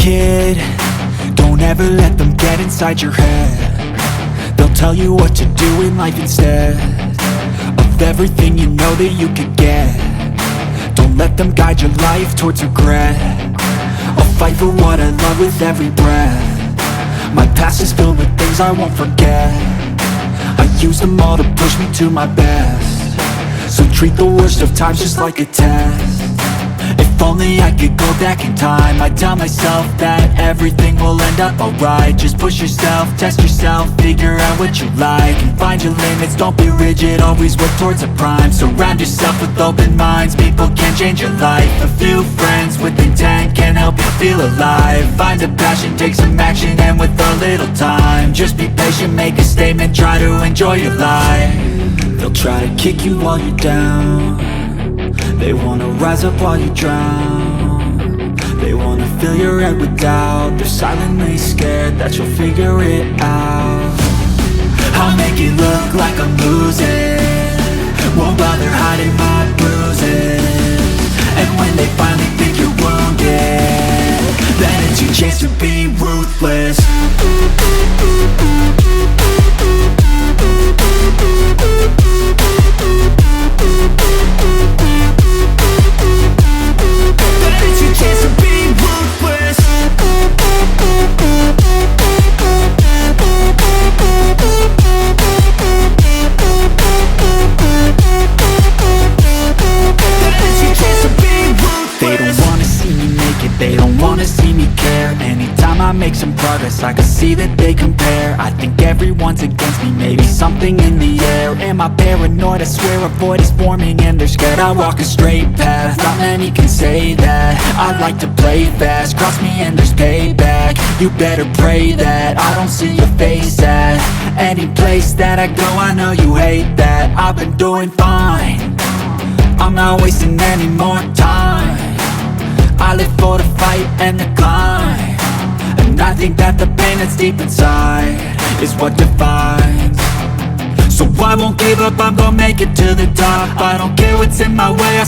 kid, don't ever let them get inside your head. They'll tell you what to do in life instead of everything you know that you could get. Don't let them guide your life towards regret. I'll fight for what I love with every breath. My past is filled with things I won't forget. I use them all to push me to my best. So treat the worst of times just like a test. If only I could go back in time, I'd tell myself that everything will end up alright. Just push yourself, test yourself, figure out what you like, and find your limits, don't be rigid, always work towards a prime. Surround yourself with open minds, people can change your life. A few friends with intent can help you feel alive. Find a passion, take some action, and with a little time, just be patient, make a statement, try to enjoy your life. They'll try to kick you while you're down. They wanna rise up while you drown. They wanna fill your head with doubt. They're silently scared that you'll figure it out. I'll make it look like I'm losing, won't bother hiding my bruises. And when they finally think you're wounded, then it's your chance to be ruthless. They don't wanna see me care. Anytime I make some progress, I can see that they compare. I think everyone's against me, maybe something in the air. Am I paranoid? I swear a void is forming and they're scared. I walk a straight path, not many can say that. I like to play fast, cross me and there's payback. You better pray that I don't see your face at any place that I go. I know you hate that. I've been doing fine, I'm not wasting any more time. I live for the fight and the climb, and I think that the pain that's deep inside is what defines. So I won't give up, I'm gonna make it to the top. I don't care what's in my way,